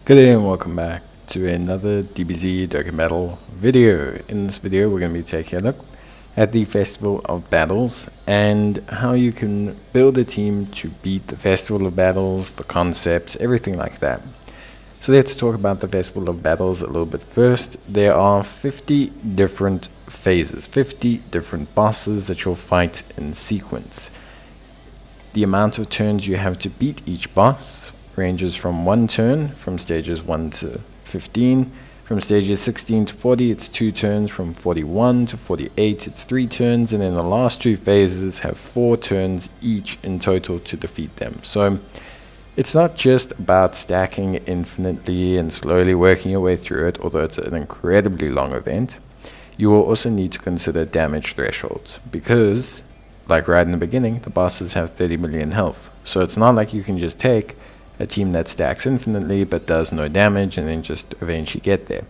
Good day and welcome back to another DBZ Dokkan Battle video. In this video we're going to be taking a look at the Festival of Battles and how you can build a team to beat the Festival of Battles, the concepts, everything like that. So let's talk about the Festival of Battles a little bit first. There are 50 different phases, 50 different bosses that you'll fight in sequence. The amount of turns you have to beat each boss ranges from 1 turn from stages 1 to 15. From stages 16 to 40 it's 2 turns. From 41 to 48 it's 3 turns, and then the last 2 phases have 4 turns each in total to defeat them. So it's not just about stacking infinitely and slowly working your way through it, although it's an incredibly long event. You will also need to consider damage thresholds, because like right in the beginning, the bosses have 30 million health. So it's not like you can just take a team that stacks infinitely but does no damage and then just eventually get there.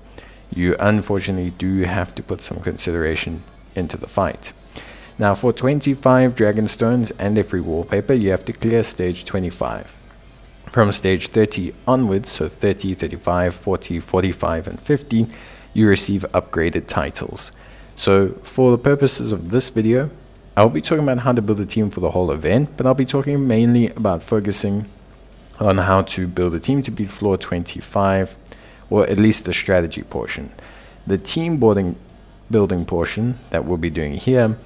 You unfortunately do have to put some consideration into the fight. Now for 25 dragon stones and a free wallpaper, you have to clear stage 25. From stage 30 onwards, so 30, 35, 40, 45 and 50, you receive upgraded titles. So for the purposes of this video, I'll be talking about how to build a team for the whole event, but I'll be talking mainly about focusing on how to build a team to beat floor 25, or at least the strategy portion. The team building portion that we'll be doing here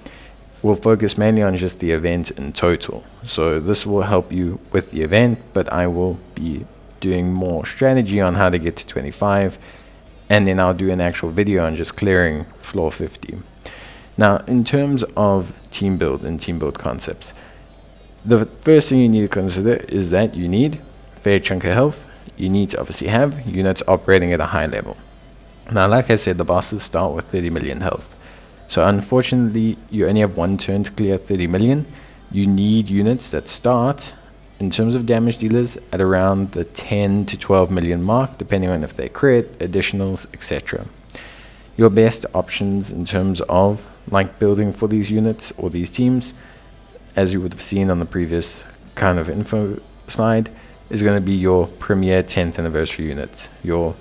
will focus mainly on just the event in total. So this will help you with the event, but I will be doing more strategy on how to get to 25, and then I'll do an actual video on just clearing floor 50. Now, in terms of team build and team build concepts, the first thing you need to consider is that you need a fair chunk of health. You need to obviously have units operating at a high level. Now, like I said, the bosses start with 30 million health. So unfortunately, you only have 1 turn to clear 30 million. You need units that start, in terms of damage dealers, at around the 10 to 12 million mark, depending on if they crit, additionals, etc. Your best options in terms of like building for these units or these teams, as you would have seen on the previous kind of info slide, is going to be your premier 10th anniversary units, your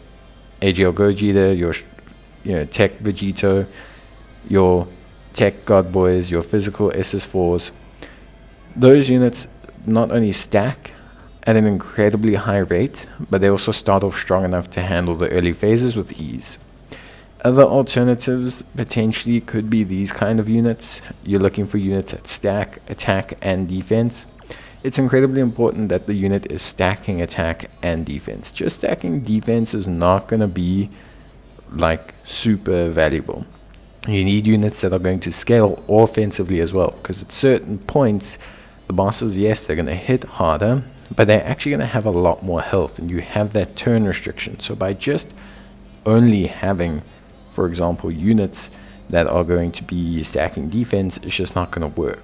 AGL Gogeta, your Tech Vegito, your Tech God Boys, your physical SS4s. Those units not only stack at an incredibly high rate, but they also start off strong enough to handle the early phases with ease. Other alternatives potentially could be these kind of units. You're looking for units that stack attack and defense. It's incredibly important that the unit is stacking attack and defense. Just stacking defense is not going to be like super valuable. You need units that are going to scale offensively as well, because at certain points the bosses, yes, they're going to hit harder, but they're actually going to have a lot more health, and you have that turn restriction. So by just only having, for example, units that are going to be stacking defense, it's just not going to work.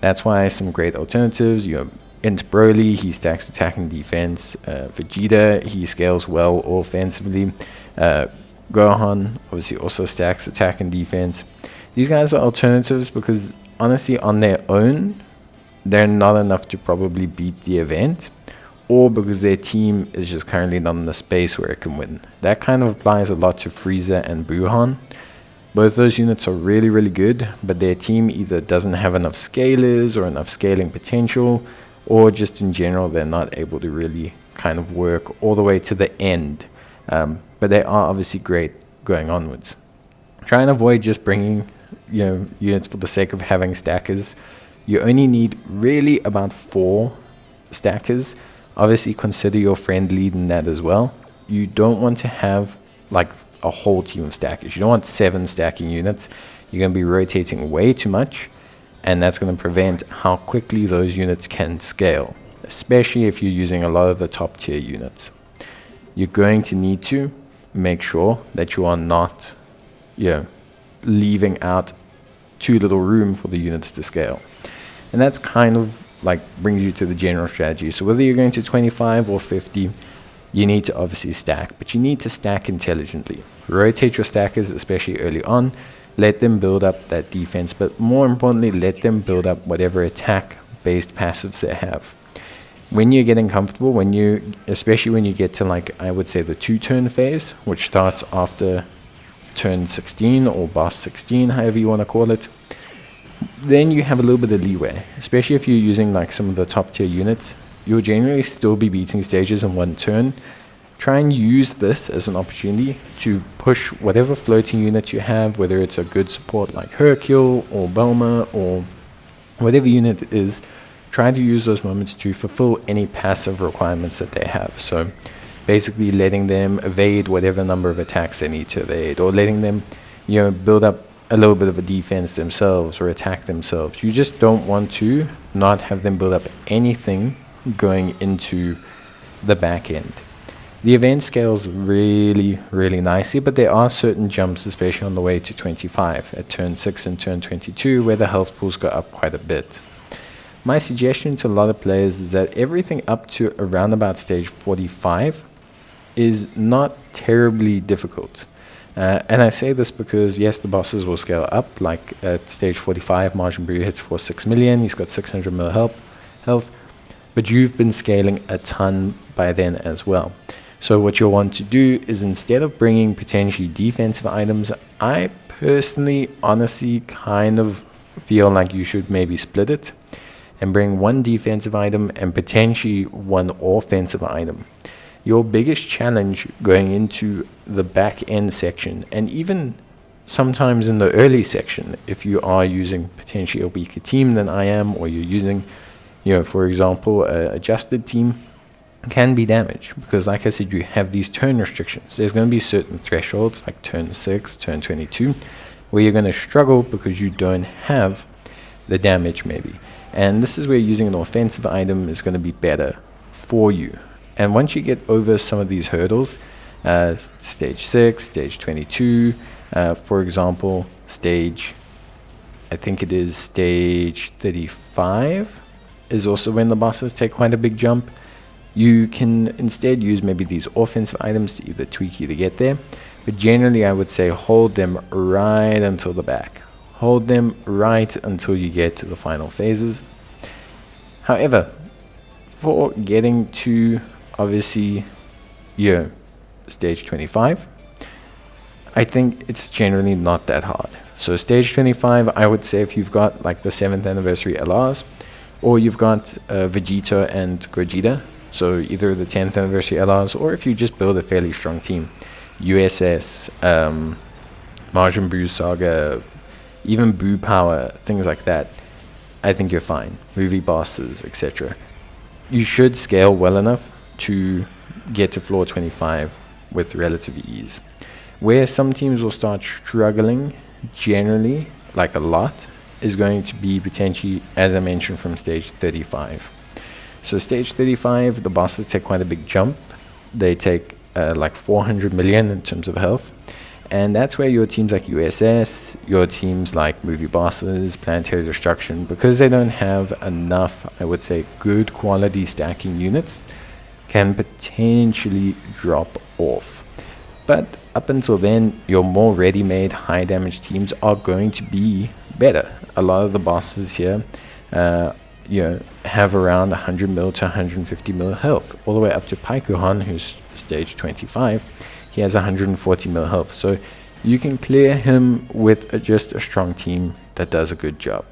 That's why some great alternatives, you know, Broly, he stacks attack and defense. Vegeta, he scales well offensively. Gohan obviously also stacks attack and defense. These guys are alternatives because honestly on their own they're not enough to probably beat the event, or because their team is just currently not in the space where it can win. That kind of applies a lot to Frieza and Buhan. Both those units are really, really good, but their team either doesn't have enough scalers or enough scaling potential, or just in general they're not able to really kind of work all the way to the end. But they are obviously great going onwards. Try and avoid just bringing units for the sake of having stackers. You only need really about 4 stackers. Obviously consider your friend leading that as well. You don't want to have like a whole team of stackers. You don't want 7 stacking units. You're going to be rotating way too much, and that's going to prevent how quickly those units can scale, especially if you're using a lot of the top tier units. You're going to need to make sure that you are not leaving out too little room for the units to scale. And that's kind of like brings you to the general strategy. So whether you're going to 25 or 50, you need to obviously stack, but you need to stack intelligently. Rotate your stackers, especially early on. Let them build up that defense, but more importantly, let them build up whatever attack based passives they have. when you're getting comfortable, especially when you get to, like, I would say the 2-turn phase, which starts after turn 16 or boss 16, however you want to call it, then you have a little bit of leeway. Especially if you're using like some of the top tier units, you'll generally still be beating stages in 1 turn. Try and use this as an opportunity to push whatever floating units you have, whether it's a good support like Hercule or Belma or whatever unit it is. Try to use those moments to fulfill any passive requirements that they have. So basically letting them evade whatever number of attacks they need to evade, or letting them, build up a little bit of a defense themselves or attack themselves. You just don't want to not have them build up anything going into the back end. The event scales really, really nicely, but there are certain jumps, especially on the way to 25 at turn 6 and turn 22, where the health pools go up quite a bit. My suggestion to a lot of players is that everything up to around about stage 45 is not terribly difficult. And I say this because, yes, the bosses will scale up. Like at stage 45, Majin Buu hits for 6 million. He's got 600 mil health. But you've been scaling a ton by then as well. So what you'll want to do is, instead of bringing potentially defensive items, I personally, honestly, kind of feel like you should maybe split it and bring 1 defensive item and potentially 1 offensive item. Your biggest challenge going into the back end section, and even sometimes in the early section, if you are using potentially a weaker team than I am, or you're using, for example, a adjusted team, can be damage. Because like I said, you have these turn restrictions. There's going to be certain thresholds, like turn 6, turn 22, where you're going to struggle because you don't have the damage maybe. And this is where using an offensive item is going to be better for you. And once you get over some of these hurdles, stage 6, stage 22, for example, I think it is stage 35, is also when the bosses take quite a big jump. You can instead use maybe these offensive items to either tweak you to get there. But generally, I would say hold them right until the back. Hold them right until you get to the final phases. However, for getting to, obviously, stage 25, I think it's generally not that hard. So stage 25, I would say if you've got like the 7th anniversary LRs, or you've got Vegeta and Gogeta, so either the 10th anniversary LRs, or if you just build a fairly strong team, USS, Majin Buu Saga, even Buu Power, things like that, I think you're fine. Movie bosses, etc. You should scale well enough to get to floor 25 with relative ease. Where some teams will start struggling, generally, like a lot, is going to be potentially, as I mentioned, from stage 35. So stage 35, the bosses take quite a big jump. They take like 400 million in terms of health. And that's where your teams like USS, your teams like Movie Bosses, Planetary Destruction, because they don't have enough, I would say, good quality stacking units, can potentially drop off. But up until then, your more ready-made, high-damage teams are going to be better. A lot of the bosses here, have around 100 mil to 150 mil health, all the way up to Paikuhan, who's stage 25. He has 140 mil health, so you can clear him with just a strong team that does a good job.